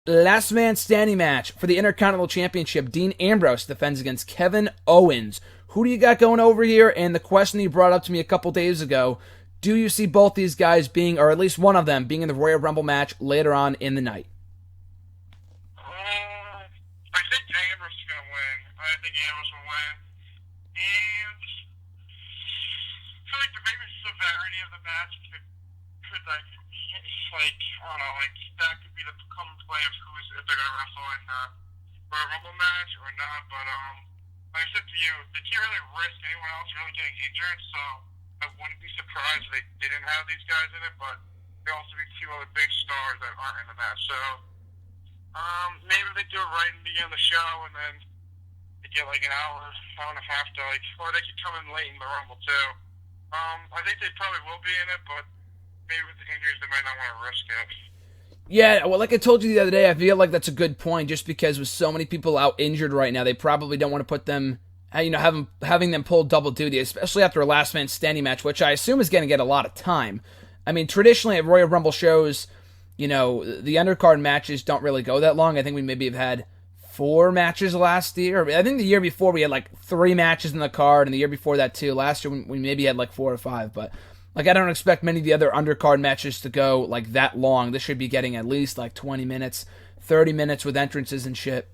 Last man standing match for the Intercontinental Championship. Dean Ambrose defends against Kevin Owens. Who do you got going over here? And the question you brought up to me a couple days ago, do you see both these guys being, or at least one of them, being in the Royal Rumble match later on in the night? I think Ambrose is going to win. I think Ambrose will win. And I feel like maybe the severity of the match could I don't know, that could be the come play of if they're going to wrestle in for a Rumble match or not. But like I said to you, they can't really risk anyone else really getting injured, so I wouldn't be surprised if they didn't have these guys in it. But there also be two other big stars that aren't in the match. So maybe they do it right in the beginning of the show, and then they get like an hour and a half to or they could come in late in the Rumble too. I think they probably will be in it, but maybe with the injuries, they might not want to risk it. Yeah, well, like I told you the other day, I feel like that's a good point. Just because with so many people out injured right now, they probably don't want to put them, having them pull double duty, especially after a last man standing match, which I assume is going to get a lot of time. I mean, traditionally at Royal Rumble shows, the undercard matches don't really go that long. I think we maybe have had 4 matches last year. I think the year before we had like 3 matches in the card, and the year before that too. Last year we maybe had like 4 or 5, but I don't expect many of the other undercard matches to go like that long. This should be getting at least like 20 minutes, 30 minutes with entrances and shit.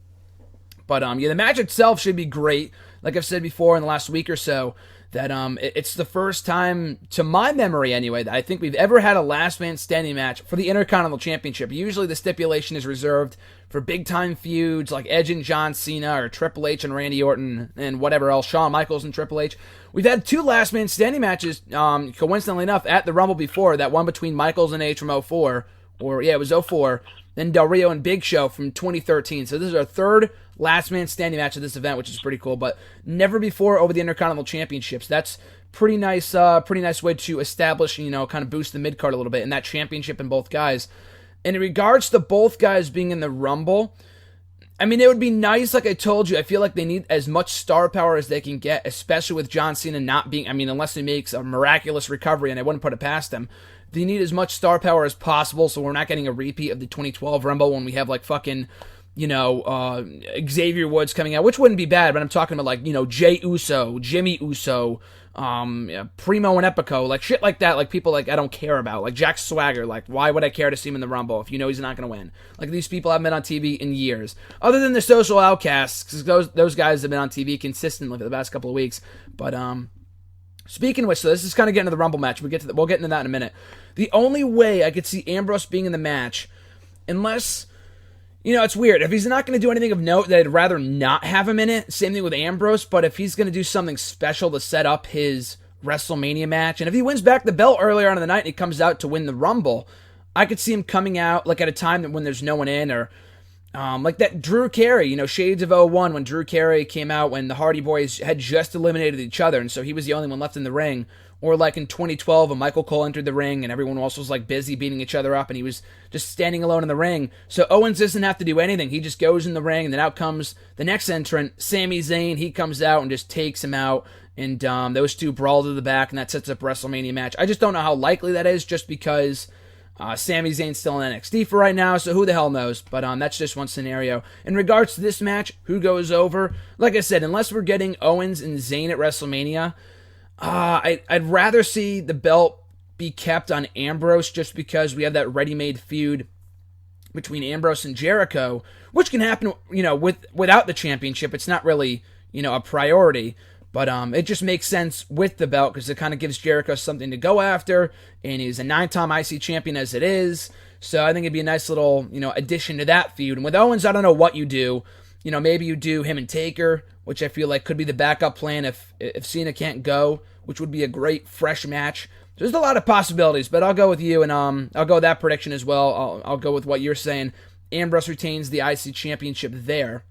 But the match itself should be great. Like I've said before in the last week or so, that it's the first time, to my memory anyway, that I think we've ever had a last man standing match for the Intercontinental Championship. Usually the stipulation is reserved for big time feuds like Edge and John Cena, or Triple H and Randy Orton, and whatever else, Shawn Michaels and Triple H. We've had 2 last man standing matches, coincidentally enough, at the Rumble before. That one between Michaels and H from 04, it was 04. Then Del Rio and Big Show from 2013. So this is our 3rd last man standing match at this event, which is pretty cool, but never before over the Intercontinental Championships. That's pretty nice way to establish, kind of boost the mid card a little bit, and that championship in both guys. And in regards to both guys being in the Rumble, I mean, it would be nice, like I told you. I feel like they need as much star power as they can get, especially with John Cena not being, unless he makes a miraculous recovery, and I wouldn't put it past him. They need as much star power as possible, so we're not getting a repeat of the 2012 Rumble when we have like fucking, Xavier Woods coming out, which wouldn't be bad, but I'm talking about like, Jey Uso, Jimmy Uso, Primo and Epico, like shit like that, like people like I don't care about, like Jack Swagger, like why would I care to see him in the Rumble if he's not going to win? Like these people haven't been on TV in years, other than the Social Outcasts, because those guys have been on TV consistently for the past couple of weeks. But speaking of which, so this is kind of getting to the Rumble match. We'll get into that in a minute. The only way I could see Ambrose being in the match, unless, it's weird. If he's not going to do anything of note, that I'd rather not have him in it. Same thing with Ambrose, but if he's going to do something special to set up his WrestleMania match, and if he wins back the belt earlier on in the night and he comes out to win the Rumble, I could see him coming out like at a time when there's no one in, or like that Drew Carey, Shades of '01, when Drew Carey came out when the Hardy Boys had just eliminated each other, and so he was the only one left in the ring. Or like in 2012 when Michael Cole entered the ring and everyone else was like busy beating each other up and he was just standing alone in the ring. So Owens doesn't have to do anything. He just goes in the ring, and then out comes the next entrant, Sami Zayn. He comes out and just takes him out, and those two brawl to the back, and that sets up a WrestleMania match. I just don't know how likely that is, just because Sami Zayn's still in NXT for right now, so who the hell knows? But that's just one scenario. In regards to this match, who goes over? Like I said, unless we're getting Owens and Zayn at WrestleMania, I'd rather see the belt be kept on Ambrose, just because we have that ready-made feud between Ambrose and Jericho, which can happen, without the championship. It's not really, a priority, but it just makes sense with the belt, because it kind of gives Jericho something to go after, and he's a 9-time IC champion as it is, so I think it'd be a nice little, addition to that feud. And with Owens, I don't know what you do. Maybe you do him and Taker, which I feel like could be the backup plan if Cena can't go, which would be a great fresh match. There's a lot of possibilities, but I'll go with you, and I'll go with that prediction as well. I'll go with what you're saying. Ambrose retains the IC championship there.